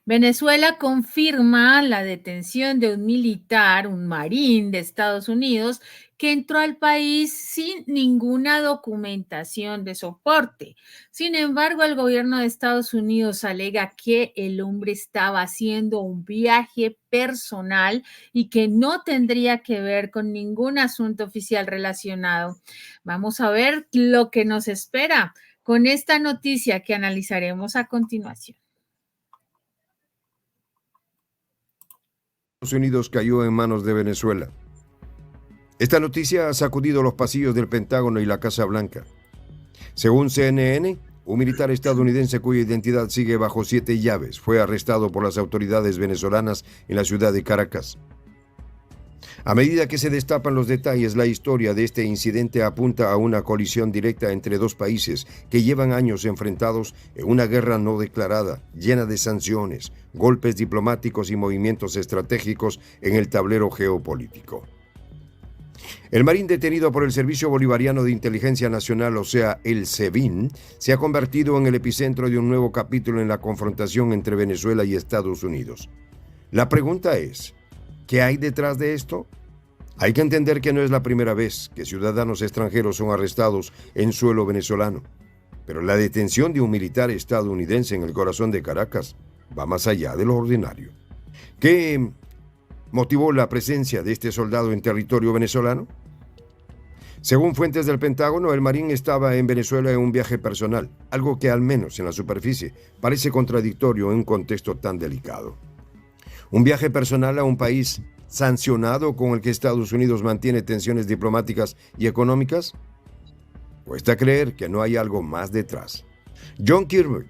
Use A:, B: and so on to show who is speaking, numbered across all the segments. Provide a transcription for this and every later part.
A: Venezuela confirma la detención de un militar, un marín de Estados Unidos, que entró al país sin ninguna documentación de soporte. Sin embargo, el gobierno de Estados Unidos alega que el hombre estaba haciendo un viaje personal y que no tendría que ver con ningún asunto oficial relacionado. Vamos a ver lo que nos espera con esta noticia que analizaremos a continuación.
B: Estados Unidos cayó en manos de Venezuela. Esta noticia ha sacudido los pasillos del Pentágono y la Casa Blanca. Según CNN, un militar estadounidense cuya identidad sigue bajo 7 llaves fue arrestado por las autoridades venezolanas en la ciudad de Caracas. A medida que se destapan los detalles, la historia de este incidente apunta a una colisión directa entre dos países que llevan años enfrentados en una guerra no declarada, llena de sanciones, golpes diplomáticos y movimientos estratégicos en el tablero geopolítico. El marín detenido por el Servicio Bolivariano de Inteligencia Nacional, o sea, el SEBIN, se ha convertido en el epicentro de un nuevo capítulo en la confrontación entre Venezuela y Estados Unidos. La pregunta es, ¿qué hay detrás de esto? Hay que entender que no es la primera vez que ciudadanos extranjeros son arrestados en suelo venezolano, pero la detención de un militar estadounidense en el corazón de Caracas va más allá de lo ordinario. ¿Qué motivó la presencia de este soldado en territorio venezolano? Según fuentes del Pentágono, el marín estaba en Venezuela en un viaje personal, algo que al menos en la superficie parece contradictorio en un contexto tan delicado. Un viaje personal a un país sancionado con el que Estados Unidos mantiene tensiones diplomáticas y económicas? Cuesta creer que no hay algo más detrás. John Kirby,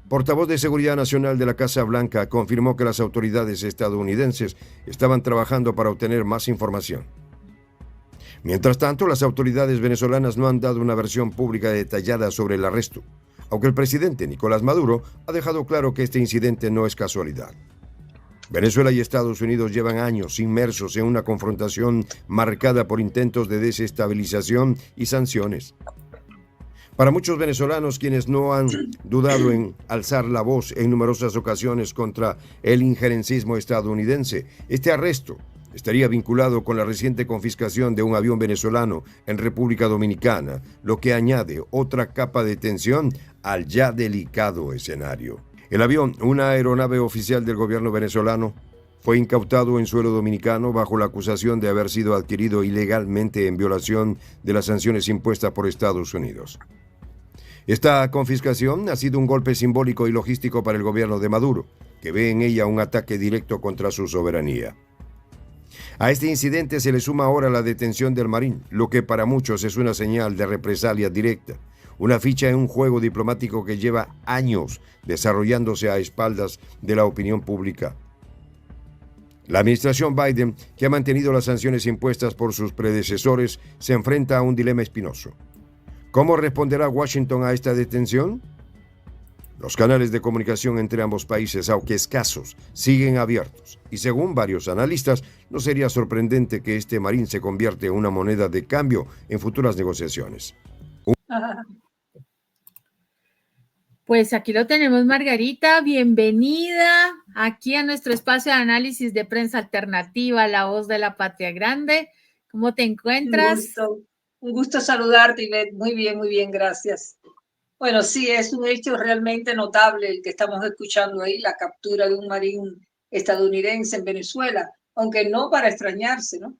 B: portavoz de Seguridad Nacional de la Casa Blanca, confirmó que las autoridades estadounidenses estaban trabajando para obtener más información. Mientras tanto, las autoridades venezolanas no han dado una versión pública detallada sobre el arresto, aunque el presidente Nicolás Maduro ha dejado claro que este incidente no es casualidad. Venezuela y Estados Unidos llevan años inmersos en una confrontación marcada por intentos de desestabilización y sanciones. Para muchos venezolanos, quienes no han dudado en alzar la voz en numerosas ocasiones contra el injerencismo estadounidense, este arresto estaría vinculado con la reciente confiscación de un avión venezolano en República Dominicana, lo que añade otra capa de tensión al ya delicado escenario. El avión, una aeronave oficial del gobierno venezolano, fue incautado en suelo dominicano bajo la acusación de haber sido adquirido ilegalmente en violación de las sanciones impuestas por Estados Unidos. Esta confiscación ha sido un golpe simbólico y logístico para el gobierno de Maduro, que ve en ella un ataque directo contra su soberanía. A este incidente se le suma ahora la detención del marín, lo que para muchos es una señal de represalia directa, una ficha en un juego diplomático que lleva años desarrollándose a espaldas de la opinión pública. La administración Biden, que ha mantenido las sanciones impuestas por sus predecesores, se enfrenta a un dilema espinoso. ¿Cómo responderá Washington a esta detención? Los canales de comunicación entre ambos países, aunque escasos, siguen abiertos. Y según varios analistas, no sería sorprendente que este marín se convierta en una moneda de cambio en futuras negociaciones.
A: Pues aquí lo tenemos, Margarita. Bienvenida aquí a nuestro espacio de análisis de prensa alternativa, La Voz de la Patria Grande. ¿Cómo te encuentras?
C: Un gusto saludarte, Ivette. Muy bien, gracias. Bueno, sí, es un hecho realmente notable el que estamos escuchando ahí, la captura de un marín estadounidense en Venezuela, aunque no para extrañarse, ¿no?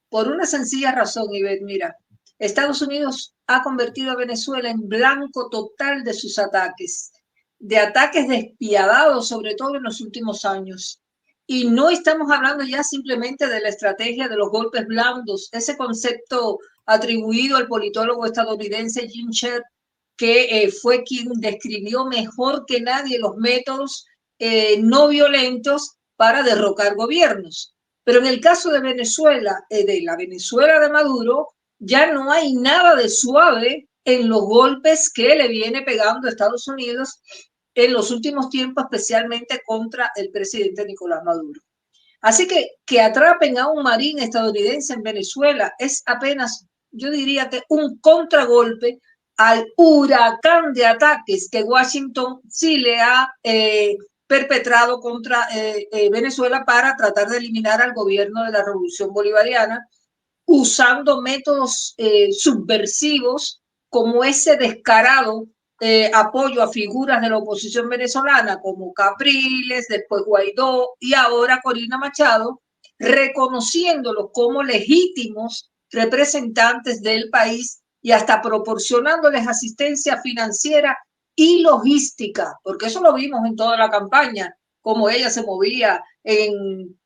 C: Por una sencilla razón, Ivette, mira, Estados Unidos ha convertido a Venezuela en blanco total de sus ataques, de ataques despiadados, sobre todo en los últimos años. Y no estamos hablando ya simplemente de la estrategia de los golpes blandos, ese concepto atribuido al politólogo estadounidense Jim Sherr, que fue quien describió mejor que nadie los métodos no violentos para derrocar gobiernos. Pero en el caso de Venezuela, de la Venezuela de Maduro, ya no hay nada de suave en los golpes que le viene pegando a Estados Unidos en los últimos tiempos, especialmente contra el presidente Nicolás Maduro. Así que atrapen a un marín estadounidense en Venezuela es apenas, yo diría que un contragolpe al huracán de ataques que Washington sí le ha perpetrado contra Venezuela para tratar de eliminar al gobierno de la Revolución Bolivariana, usando métodos subversivos como ese descarado apoyo a figuras de la oposición venezolana como Capriles, después Guaidó y ahora Corina Machado, reconociéndolos como legítimos representantes del país y hasta proporcionándoles asistencia financiera y logística, porque eso lo vimos en toda la campaña, cómo ella se movía en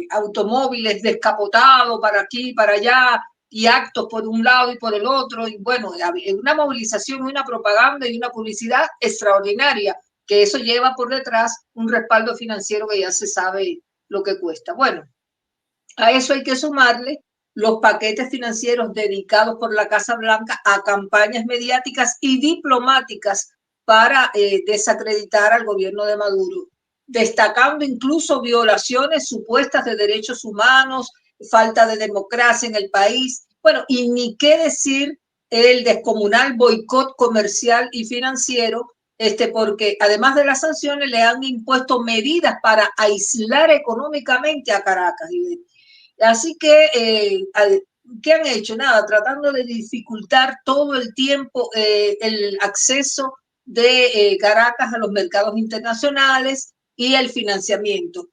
C: automóviles descapotados para aquí, para allá, y actos por un lado y por el otro, y bueno, una movilización, una propaganda y una publicidad extraordinaria, que eso lleva por detrás un respaldo financiero que ya se sabe lo que cuesta. Bueno, a eso hay que sumarle los paquetes financieros dedicados por la Casa Blanca a campañas mediáticas y diplomáticas para desacreditar al gobierno de Maduro, destacando incluso violaciones supuestas de derechos humanos, falta de democracia en el país. Bueno, y ni qué decir el descomunal boicot comercial y financiero, porque además de las sanciones le han impuesto medidas para aislar económicamente a Caracas. Así que, ¿qué han hecho? Nada, tratando de dificultar todo el tiempo el acceso de Caracas a los mercados internacionales y el financiamiento.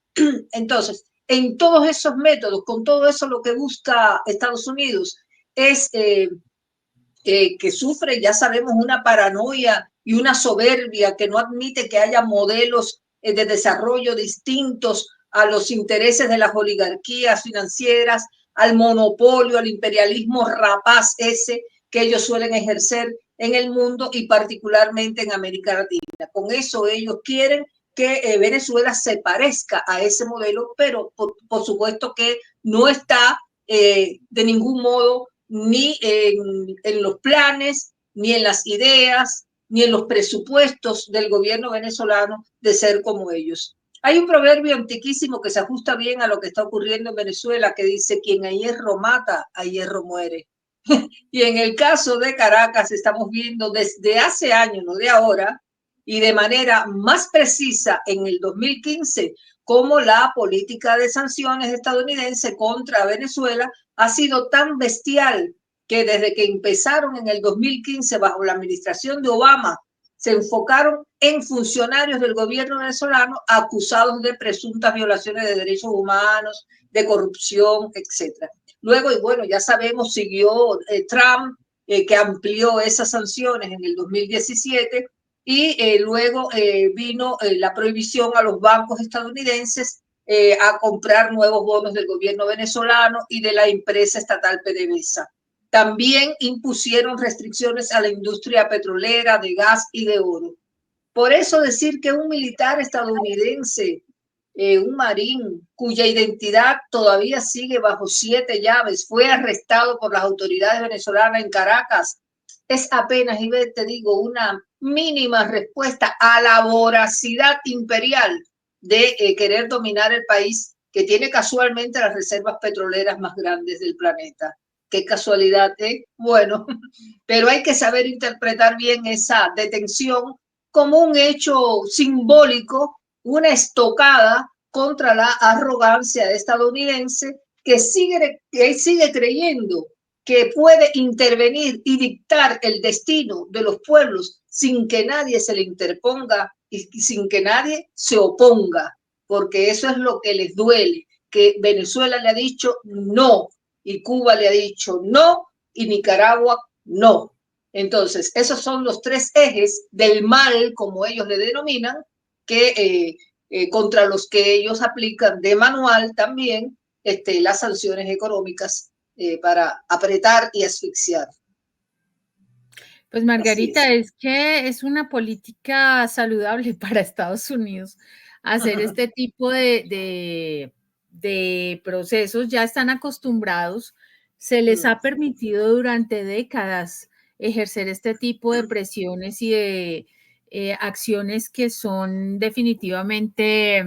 C: Entonces, en todos esos métodos, con todo eso, lo que busca Estados Unidos es que sufre, ya sabemos, una paranoia y una soberbia que no admite que haya modelos de desarrollo distintos a los intereses de las oligarquías financieras, al monopolio, al imperialismo rapaz ese que ellos suelen ejercer en el mundo y particularmente en América Latina. Con eso ellos quieren que Venezuela se parezca a ese modelo, pero por supuesto que no está de ningún modo ni en los planes, ni en las ideas, ni en los presupuestos del gobierno venezolano de ser como ellos. Hay un proverbio antiquísimo que se ajusta bien a lo que está ocurriendo en Venezuela que dice, quien a hierro mata, a hierro muere. Y en el caso de Caracas estamos viendo desde hace años, no de ahora, y de manera más precisa en el 2015, cómo la política de sanciones estadounidense contra Venezuela ha sido tan bestial que desde que empezaron en el 2015 bajo la administración de Obama, se enfocaron en funcionarios del gobierno venezolano acusados de presuntas violaciones de derechos humanos, de corrupción, etc. Luego, y bueno, ya sabemos, siguió Trump, que amplió esas sanciones en el 2017, y luego vino la prohibición a los bancos estadounidenses a comprar nuevos bonos del gobierno venezolano y de la empresa estatal PDVSA. También impusieron restricciones a la industria petrolera, de gas y de oro. Por eso decir que un militar estadounidense, un marín cuya identidad todavía sigue bajo 7 llaves, fue arrestado por las autoridades venezolanas en Caracas, es apenas, y te digo, una mínima respuesta a la voracidad imperial de querer dominar el país que tiene casualmente las reservas petroleras más grandes del planeta. Qué casualidad, ¿eh? Bueno, pero hay que saber interpretar bien esa detención como un hecho simbólico, una estocada contra la arrogancia estadounidense que sigue creyendo que puede intervenir y dictar el destino de los pueblos sin que nadie se le interponga y sin que nadie se oponga, porque eso es lo que les duele, que Venezuela le ha dicho no, y Cuba le ha dicho no, y Nicaragua no. Entonces, esos son los 3 ejes del mal, como ellos le denominan, que contra los que ellos aplican de manual también las sanciones económicas para apretar y asfixiar.
A: Pues Margarita, es que es una política saludable para Estados Unidos hacer este tipo de procesos. Ya están acostumbrados, se les ha permitido durante décadas ejercer este tipo de presiones y de acciones que son definitivamente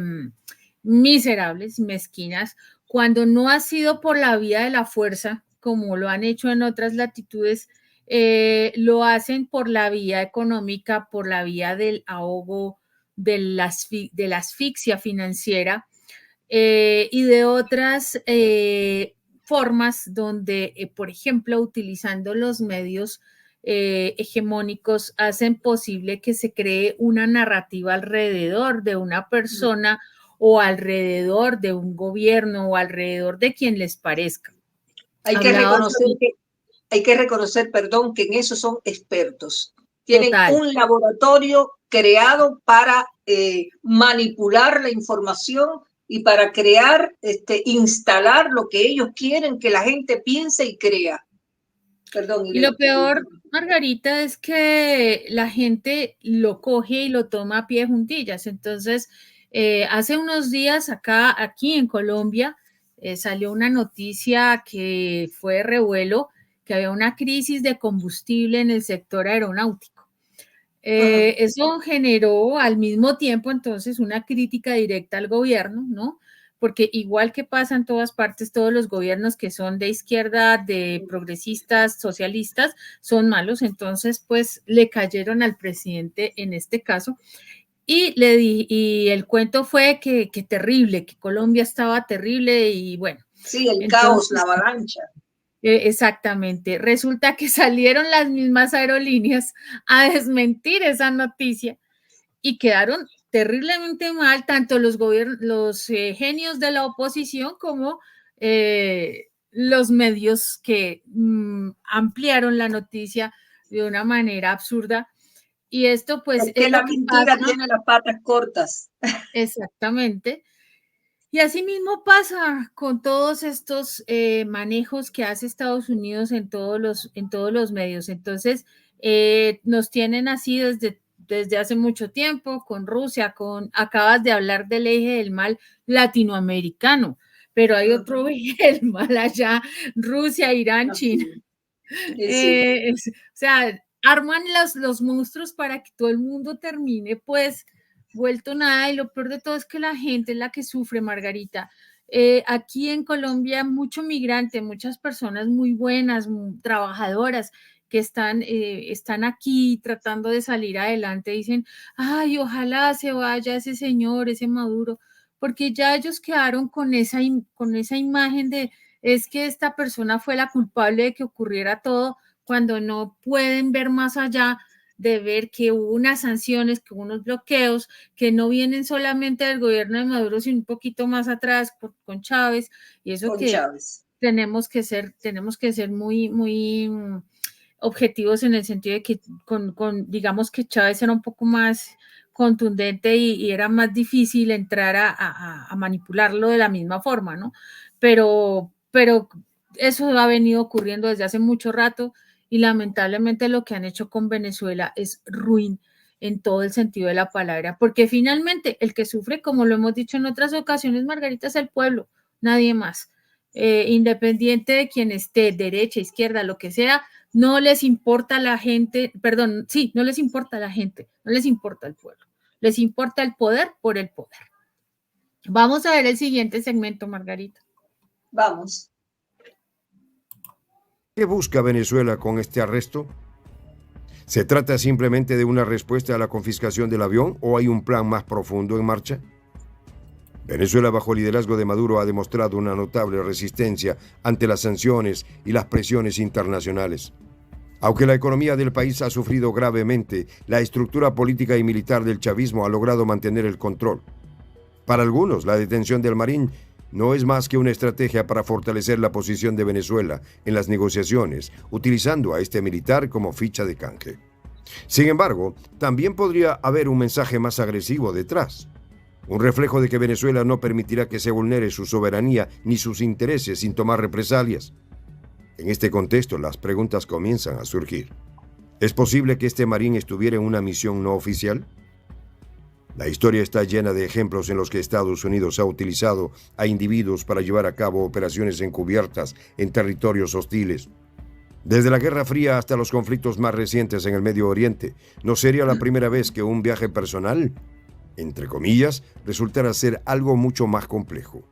A: miserables, mezquinas, cuando no ha sido por la vía de la fuerza, como lo han hecho en otras latitudes. Lo hacen por la vía económica, por la vía del ahogo de la asfixia financiera y de otras formas donde, por ejemplo, utilizando los medios hegemónicos, hacen posible que se cree una narrativa alrededor de una persona o alrededor de un gobierno o alrededor de quien les parezca.
C: Hay que reconocer, perdón, que en eso son expertos. Tienen un laboratorio creado para manipular la información y para crear, instalar lo que ellos quieren que la gente piense y crea. Perdón.
A: Y lo peor, Margarita, es que la gente lo coge y lo toma a pie juntillas. Entonces, hace unos días aquí en Colombia, salió una noticia que fue revuelo, que había una crisis de combustible en el sector aeronáutico. Eso generó al mismo tiempo entonces una crítica directa al gobierno, ¿no? Porque igual que pasa en todas partes, todos los gobiernos que son de izquierda, de progresistas, socialistas, son malos. Entonces, pues le cayeron al presidente en este caso. Y el cuento fue que terrible, que Colombia estaba terrible y bueno.
C: Sí, el caos, la avalancha.
A: Exactamente. Resulta que salieron las mismas aerolíneas a desmentir esa noticia y quedaron terriblemente mal tanto los genios de la oposición como los medios que ampliaron la noticia de una manera absurda. Y esto pues
C: es que la mentira tiene las patas cortas.
A: Exactamente. Y así mismo pasa con todos estos manejos que hace Estados Unidos en todos los medios. Entonces, nos tienen así desde hace mucho tiempo, con Rusia, acabas de hablar del eje del mal latinoamericano, pero hay otro eje del mal allá, Rusia, Irán, China. O sea, arman los monstruos para que todo el mundo termine, pues, vuelto nada, y lo peor de todo es que la gente es la que sufre, Margarita. Aquí en Colombia, mucho migrante, muchas personas muy buenas, trabajadoras, que están aquí tratando de salir adelante, dicen, ay, ojalá se vaya ese señor, ese Maduro, porque ya ellos quedaron con esa imagen de, es que esta persona fue la culpable de que ocurriera todo, cuando no pueden ver más allá de ver que hubo unas sanciones, que hubo unos bloqueos, que no vienen solamente del gobierno de Maduro, sino un poquito más atrás con Chávez, y eso
C: con
A: que
C: Chávez.
A: tenemos que ser muy, muy objetivos en el sentido de que digamos que Chávez era un poco más contundente y era más difícil entrar a manipularlo de la misma forma, ¿no? Pero eso ha venido ocurriendo desde hace mucho rato y lamentablemente lo que han hecho con Venezuela es ruin en todo el sentido de la palabra, porque finalmente el que sufre, como lo hemos dicho en otras ocasiones, Margarita, es el pueblo, nadie más. Independiente de quien esté, derecha, izquierda, lo que sea, no les importa la gente, no les importa la gente, no les importa el pueblo, les importa el poder por el poder. Vamos a ver el siguiente segmento, Margarita.
C: Vamos.
B: ¿Qué busca Venezuela con este arresto? ¿Se trata simplemente de una respuesta a la confiscación del avión o hay un plan más profundo en marcha? Venezuela, bajo el liderazgo de Maduro, ha demostrado una notable resistencia ante las sanciones y las presiones internacionales. Aunque la economía del país ha sufrido gravemente, la estructura política y militar del chavismo ha logrado mantener el control. Para algunos, la detención del Marín no es más que una estrategia para fortalecer la posición de Venezuela en las negociaciones, utilizando a este militar como ficha de canje. Sin embargo, también podría haber un mensaje más agresivo detrás. Un reflejo de que Venezuela no permitirá que se vulnere su soberanía ni sus intereses sin tomar represalias. En este contexto, las preguntas comienzan a surgir. ¿Es posible que este marín estuviera en una misión no oficial? La historia está llena de ejemplos en los que Estados Unidos ha utilizado a individuos para llevar a cabo operaciones encubiertas en territorios hostiles. Desde la Guerra Fría hasta los conflictos más recientes en el Medio Oriente, no sería la primera vez que un viaje personal, entre comillas, resultara ser algo mucho más complejo.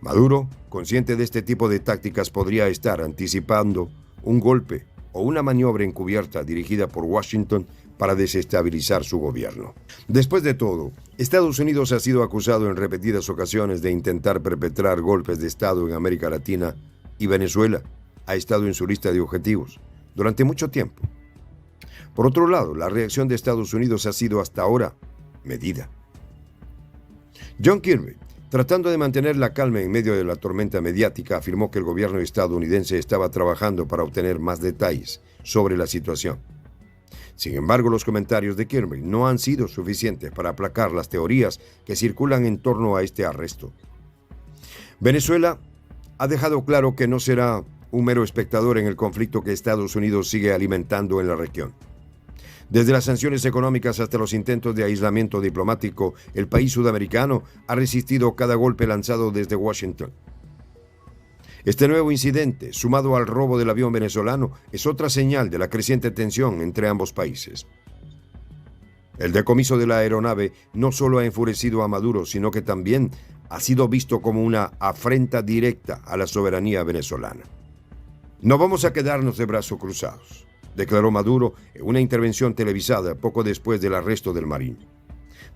B: Maduro, consciente de este tipo de tácticas, podría estar anticipando un golpe o una maniobra encubierta dirigida por Washington para desestabilizar su gobierno. Después de todo, Estados Unidos ha sido acusado en repetidas ocasiones de intentar perpetrar golpes de Estado en América Latina, y Venezuela ha estado en su lista de objetivos durante mucho tiempo. Por otro lado, la reacción de Estados Unidos ha sido hasta ahora medida. John Kirby, tratando de mantener la calma en medio de la tormenta mediática, afirmó que el gobierno estadounidense estaba trabajando para obtener más detalles sobre la situación. Sin embargo, los comentarios de Kirby no han sido suficientes para aplacar las teorías que circulan en torno a este arresto. Venezuela ha dejado claro que no será un mero espectador en el conflicto que Estados Unidos sigue alimentando en la región. Desde las sanciones económicas hasta los intentos de aislamiento diplomático, el país sudamericano ha resistido cada golpe lanzado desde Washington. Este nuevo incidente, sumado al robo del avión venezolano, es otra señal de la creciente tensión entre ambos países. El decomiso de la aeronave no solo ha enfurecido a Maduro, sino que también ha sido visto como una afrenta directa a la soberanía venezolana. No vamos a quedarnos de brazos cruzados, declaró Maduro en una intervención televisada poco después del arresto del marín.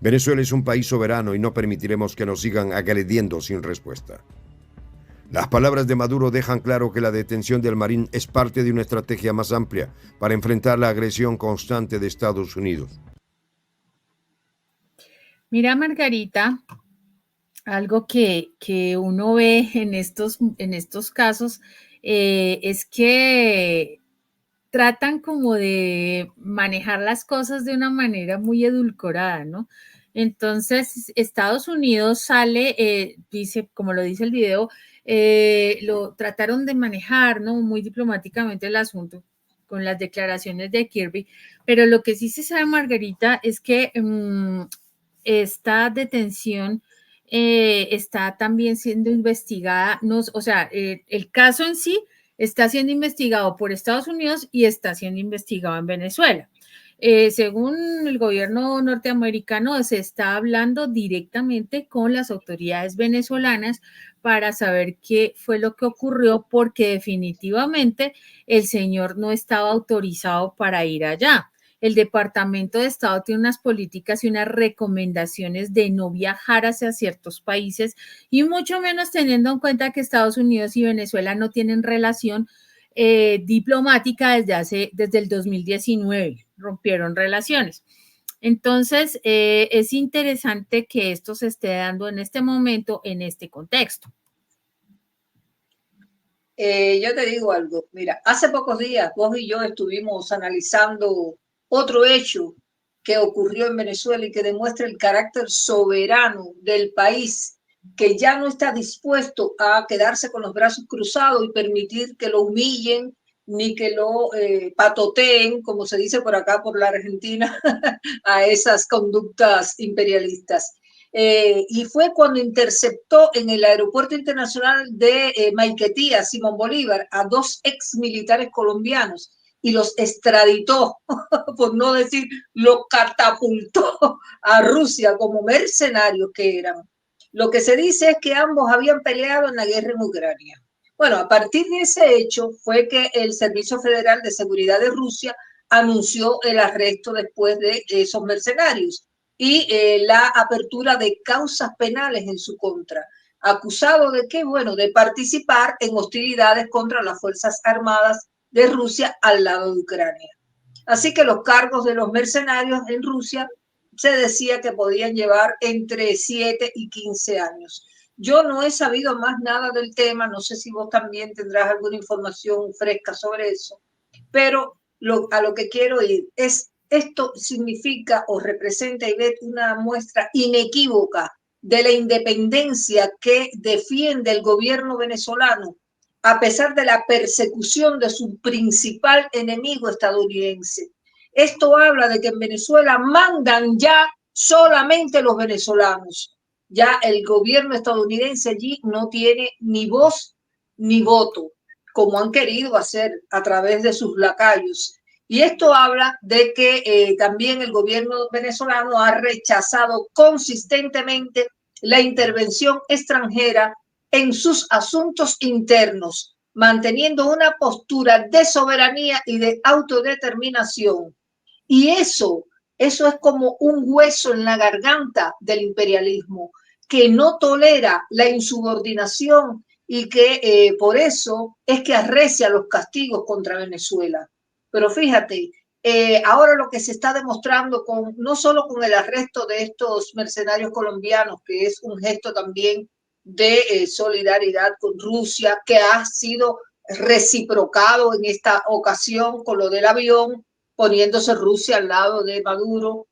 B: Venezuela es un país soberano y no permitiremos que nos sigan agrediendo sin respuesta. Las palabras de Maduro dejan claro que la detención del marín es parte de una estrategia más amplia para enfrentar la agresión constante de Estados Unidos.
A: Mira, Margarita, algo que uno ve en estos casos es que tratan como de manejar las cosas de una manera muy edulcorada, ¿no? Entonces, Estados Unidos sale, dice, como lo dice el video, lo trataron de manejar, ¿no? Muy diplomáticamente el asunto con las declaraciones de Kirby, pero lo que sí se sabe, Margarita, es que esta detención está también siendo investigada, no, o sea, el caso en sí está siendo investigado por Estados Unidos y está siendo investigado en Venezuela. Según el gobierno norteamericano, se está hablando directamente con las autoridades venezolanas para saber qué fue lo que ocurrió, porque definitivamente el señor no estaba autorizado para ir allá. El Departamento de Estado tiene unas políticas y unas recomendaciones de no viajar hacia ciertos países, y mucho menos teniendo en cuenta que Estados Unidos y Venezuela no tienen relación diplomática desde el 2019, rompieron relaciones. Entonces, es interesante que esto se esté dando en este momento, en este contexto.
C: Yo te digo algo, mira, hace pocos días vos y yo estuvimos analizando otro hecho que ocurrió en Venezuela y que demuestra el carácter soberano del país, que ya no está dispuesto a quedarse con los brazos cruzados y permitir que lo humillen ni que lo patoteen, como se dice por acá, por la Argentina, a esas conductas imperialistas. Y fue cuando interceptó en el aeropuerto internacional de Maiquetía, Simón Bolívar, a dos ex militares colombianos y los extraditó, por no decir, los catapultó a Rusia como mercenarios que eran. Lo que se dice es que ambos habían peleado en la guerra en Ucrania. Bueno, a partir de ese hecho fue que el Servicio Federal de Seguridad de Rusia anunció el arresto después de esos mercenarios y la apertura de causas penales en su contra, acusado de qué, bueno, de participar en hostilidades contra las Fuerzas Armadas de Rusia al lado de Ucrania. Así que los cargos de los mercenarios en Rusia se decía que podían llevar entre 7 y 15 años. Yo no he sabido más nada del tema, no sé si vos también tendrás alguna información fresca sobre eso, pero a lo que quiero ir es, esto significa o representa, Ivette, una muestra inequívoca de la independencia que defiende el gobierno venezolano a pesar de la persecución de su principal enemigo estadounidense. Esto habla de que en Venezuela mandan ya solamente los venezolanos. Ya el gobierno estadounidense allí no tiene ni voz ni voto, como han querido hacer a través de sus lacayos. Y esto habla de que también el gobierno venezolano ha rechazado consistentemente la intervención extranjera en sus asuntos internos, manteniendo una postura de soberanía y de autodeterminación. Y eso es como un hueso en la garganta del imperialismo, que no tolera la insubordinación y que por eso es que arrecia los castigos contra Venezuela. Pero fíjate, ahora lo que se está demostrando no solo con el arresto de estos mercenarios colombianos, que es un gesto también de solidaridad con Rusia, que ha sido reciprocado en esta ocasión con lo del avión, poniéndose Rusia al lado de Maduro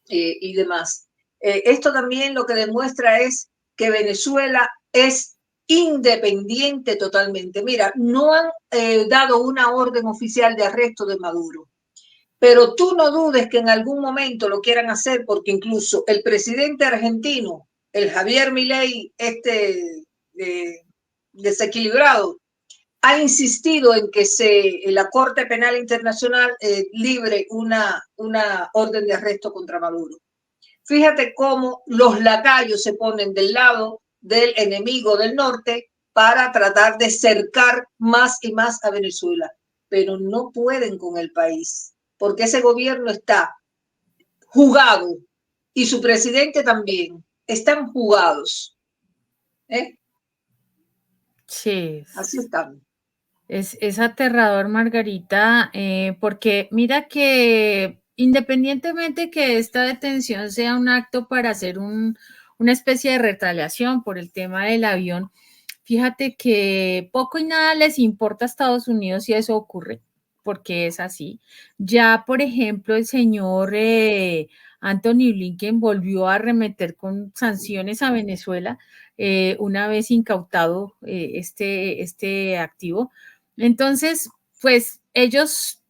C: y demás. Esto también lo que demuestra es que Venezuela es independiente totalmente. Mira, no han dado una orden oficial de arresto de Maduro, pero tú no dudes que en algún momento lo quieran hacer, porque incluso el presidente argentino, el Javier Milei, desequilibrado, ha insistido en que la Corte Penal Internacional libre una orden de arresto contra Maduro. Fíjate cómo los lacayos se ponen del lado del enemigo del norte para tratar de cercar más y más a Venezuela, pero no pueden con el país, porque ese gobierno está jugado y su presidente también. Están jugados.
A: Sí.
C: Así están.
A: Es aterrador, Margarita, porque mira que independientemente que esta detención sea un acto para hacer una especie de retaliación por el tema del avión, fíjate que poco y nada les importa a Estados Unidos si eso ocurre, porque es así. Ya, por ejemplo, el señor Anthony Blinken volvió a arremeter con sanciones a Venezuela una vez incautado este activo. Entonces, pues ellos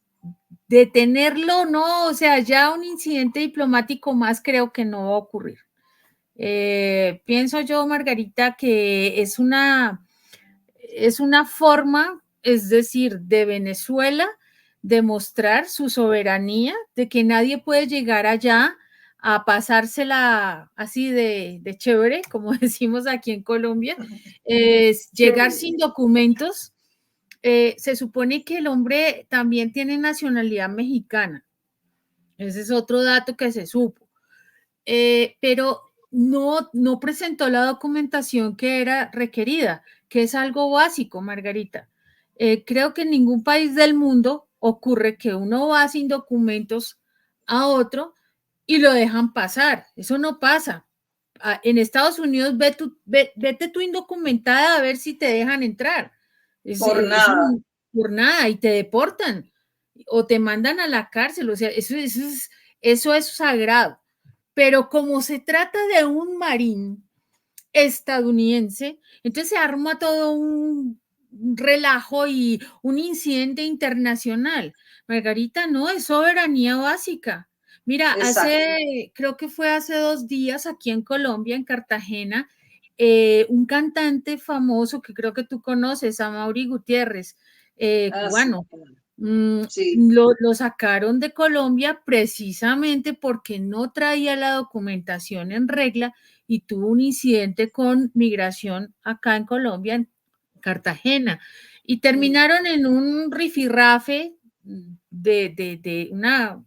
A: detenerlo, no, o sea, ya un incidente diplomático más creo que no va a ocurrir. Pienso yo, Margarita, que es una forma, es decir, de Venezuela demostrar su soberanía, de que nadie puede llegar allá a pasársela así de chévere, como decimos aquí en Colombia, llegar sin documentos. Se supone que el hombre también tiene nacionalidad mexicana. Ese es otro dato que se supo. Pero no presentó la documentación que era requerida, que es algo básico, Margarita. Creo que en ningún país del mundo ocurre que uno va sin documentos a otro y lo dejan pasar. Eso no pasa. En Estados Unidos vete tú indocumentada a ver si te dejan entrar.
C: Por nada.
A: Por nada, y te deportan o te mandan a la cárcel. O sea, eso es sagrado. Pero como se trata de un marín estadounidense, entonces se arma todo un relajo y un incidente internacional. Margarita, no, es soberanía básica. Mira, creo que fue hace 2 días aquí en Colombia, en Cartagena, un cantante famoso que creo que tú conoces, Amaury Gutiérrez, cubano.
C: Sí.
A: Lo sacaron de Colombia precisamente porque no traía la documentación en regla y tuvo un incidente con migración acá en Colombia, en Cartagena, y terminaron en un rifirrafe de una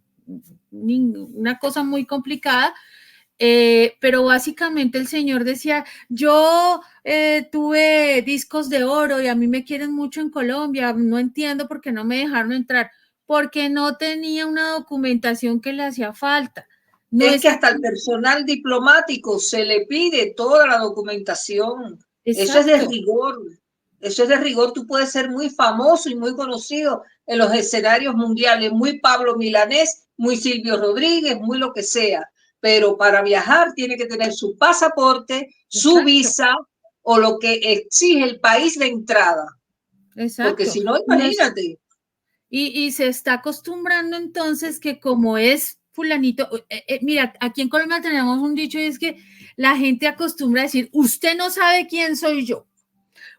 A: cosa muy complicada. Pero básicamente el señor decía, yo tuve discos de oro y a mí me quieren mucho en Colombia, no entiendo por qué no me dejaron entrar, porque no tenía una documentación que le hacía falta. No
C: es
A: es
C: que hasta
A: aquí.
C: el personal diplomático se le pide toda la documentación. Eso es de
A: Exacto.
C: rigor. Eso es de rigor. Tú puedes ser muy famoso y muy conocido en los escenarios mundiales, muy Pablo Milanés, muy Silvio Rodríguez, muy lo que sea. Pero para viajar tiene que tener su pasaporte, su
A: Exacto.
C: visa o lo que exige el país de entrada. Porque
A: Exacto.
C: si no, imagínate.
A: Y se está acostumbrando entonces que como es fulanito, mira, aquí en Colombia tenemos un dicho y es que la gente acostumbra a decir, usted no sabe quién soy yo.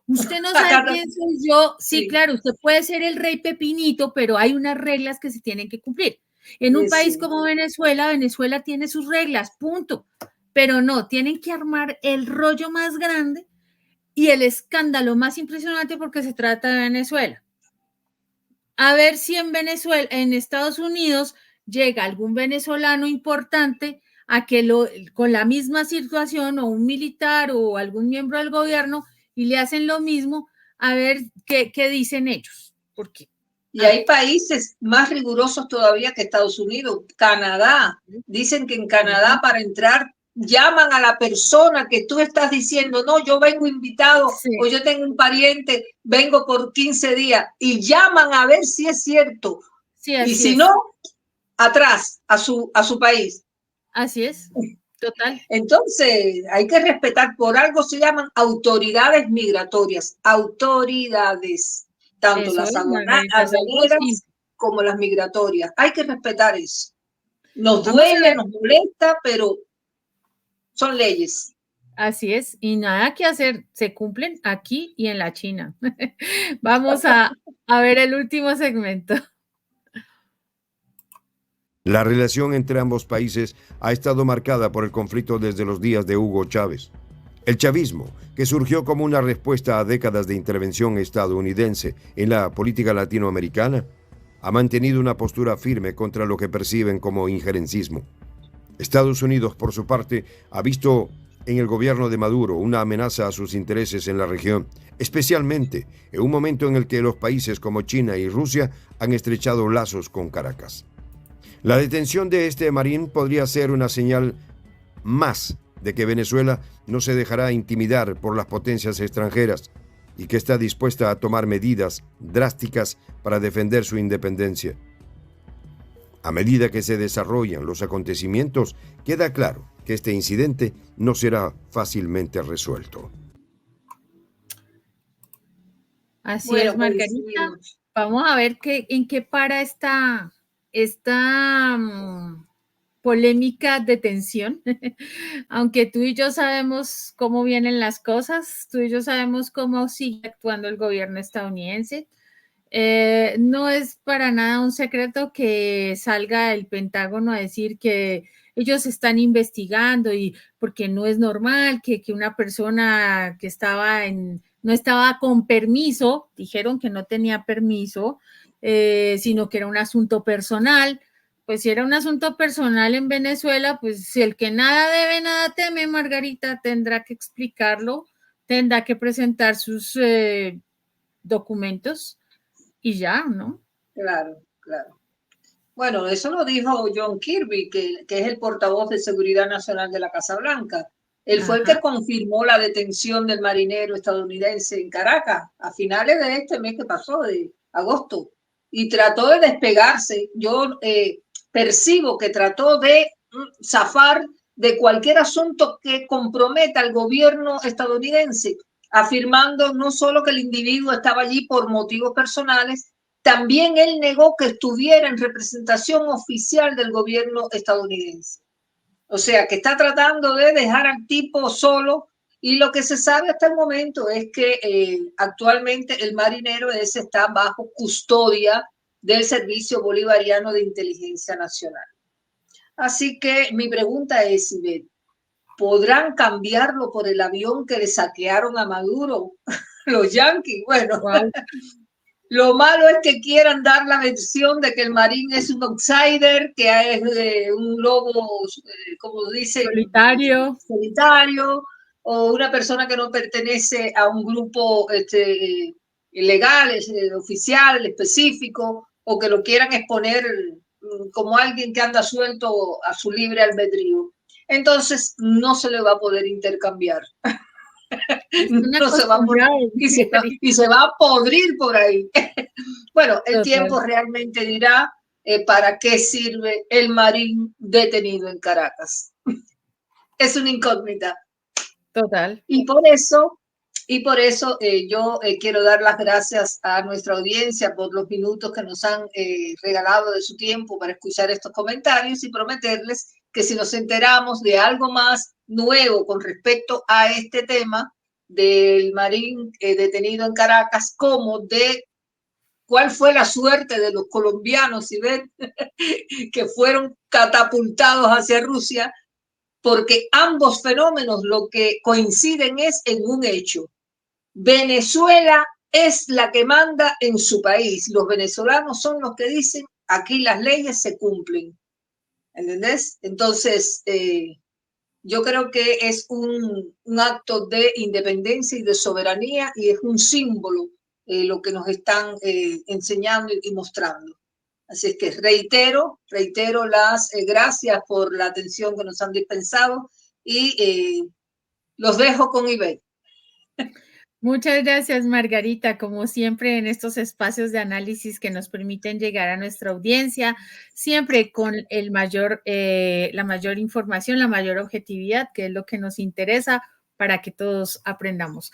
A: Usted no sabe quién soy yo. Sí,
C: Sí,
A: claro, usted puede ser el rey Pepinito, pero hay unas reglas que se tienen que cumplir. En un país
C: sí.
A: como Venezuela, Venezuela tiene sus reglas, punto. Pero no, tienen que armar el rollo más grande y el escándalo más impresionante porque se trata de Venezuela. A ver si en Venezuela, en Estados Unidos, llega algún venezolano importante a que con la misma situación o un militar o algún miembro del gobierno y le hacen lo mismo, a ver qué dicen ellos. ¿Por qué?
C: Y hay países más rigurosos todavía que Estados Unidos. Canadá. Dicen que en Canadá para entrar llaman a la persona que tú estás diciendo, no, yo vengo invitado o yo tengo un pariente, vengo por 15 días y llaman a ver si es cierto.
A: Sí,
C: y si no, atrás a su país.
A: Así es, total.
C: Entonces, hay que respetar, por algo se llaman autoridades migratorias, autoridades, tanto las aduaneras como las migratorias. Hay que respetar eso. Nos duele, nos molesta, pero son leyes.
A: Así es, y nada que hacer, se cumplen aquí y en la China. Vamos a ver el último segmento.
B: La relación entre ambos países ha estado marcada por el conflicto desde los días de Hugo Chávez. El chavismo, que surgió como una respuesta a décadas de intervención estadounidense en la política latinoamericana, ha mantenido una postura firme contra lo que perciben como injerencismo. Estados Unidos, por su parte, ha visto en el gobierno de Maduro una amenaza a sus intereses en la región, especialmente en un momento en el que los países como China y Rusia han estrechado lazos con Caracas. La detención de este marín podría ser una señal más de que Venezuela no se dejará intimidar por las potencias extranjeras y que está dispuesta a tomar medidas drásticas para defender su independencia. A medida que se desarrollan los acontecimientos, queda claro que este incidente no será fácilmente resuelto.
A: Así es, Margarita. Vamos a ver en qué para esta polémica detención. Aunque tú y yo sabemos cómo vienen las cosas, tú y yo sabemos cómo sigue actuando el gobierno estadounidense. No es para nada un secreto que salga el Pentágono a decir que ellos están investigando y porque no es normal que una persona que no estaba con permiso, dijeron que no tenía permiso, sino que era un asunto personal. Pues si era un asunto personal en Venezuela, pues si el que nada debe, nada teme, Margarita, tendrá que explicarlo, tendrá que presentar sus documentos y ya, ¿no?
C: Claro, claro. Bueno, eso lo dijo John Kirby, que es el portavoz de Seguridad Nacional de la Casa Blanca. Él fue el que confirmó la detención del marinero estadounidense en Caracas a finales de este mes que pasó, de agosto, y trató de despegarse. Yo percibo que trató de zafar de cualquier asunto que comprometa al gobierno estadounidense, afirmando no solo que el individuo estaba allí por motivos personales, también él negó que estuviera en representación oficial del gobierno estadounidense. O sea, que está tratando de dejar al tipo solo, y lo que se sabe hasta el momento es que actualmente el marinero ese está bajo custodia del Servicio Bolivariano de Inteligencia Nacional. Así que mi pregunta es, Ivette, ¿podrán cambiarlo por el avión que le saquearon a Maduro los yanquis? Bueno, wow. Lo malo es que quieran dar la versión de que el marín es un outsider, que es un lobo, como dicen, solitario, o una persona que no pertenece a un grupo legal, oficial, específico, o que lo quieran exponer como alguien que anda suelto a su libre albedrío. Entonces no se le va a poder intercambiar. No se va a poder, y se va a podrir por ahí. Bueno, el tiempo realmente dirá para qué sirve el marín detenido en Caracas. Es una incógnita.
A: Total.
C: Y por eso yo quiero dar las gracias a nuestra audiencia por los minutos que nos han regalado de su tiempo para escuchar estos comentarios, y prometerles que si nos enteramos de algo más nuevo con respecto a este tema del marín detenido en Caracas, como de cuál fue la suerte de los colombianos, si ven, que fueron catapultados hacia Rusia, porque ambos fenómenos lo que coinciden es en un hecho. Venezuela es la que manda en su país. Los venezolanos son los que dicen, aquí las leyes se cumplen. ¿entendés? Entonces, yo creo que es un acto de independencia y de soberanía y es un símbolo lo que nos están enseñando y mostrando. Así es que reitero las gracias por la atención que nos han dispensado y los dejo con Ivette.
A: Muchas gracias, Margarita, como siempre en estos espacios de análisis que nos permiten llegar a nuestra audiencia, siempre con la mayor información, la mayor objetividad, que es lo que nos interesa para que todos aprendamos.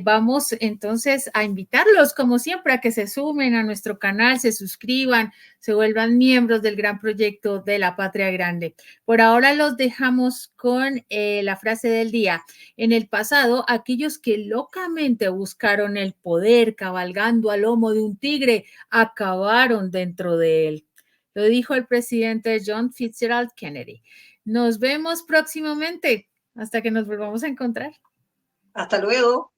A: Vamos entonces a invitarlos, como siempre, a que se sumen a nuestro canal, se suscriban, se vuelvan miembros del gran proyecto de la Patria Grande. Por ahora los dejamos con la frase del día. En el pasado, aquellos que locamente buscaron el poder cabalgando al lomo de un tigre acabaron dentro de él. Lo dijo el presidente John Fitzgerald Kennedy. Nos vemos próximamente. Hasta que nos volvamos a encontrar.
C: Hasta luego.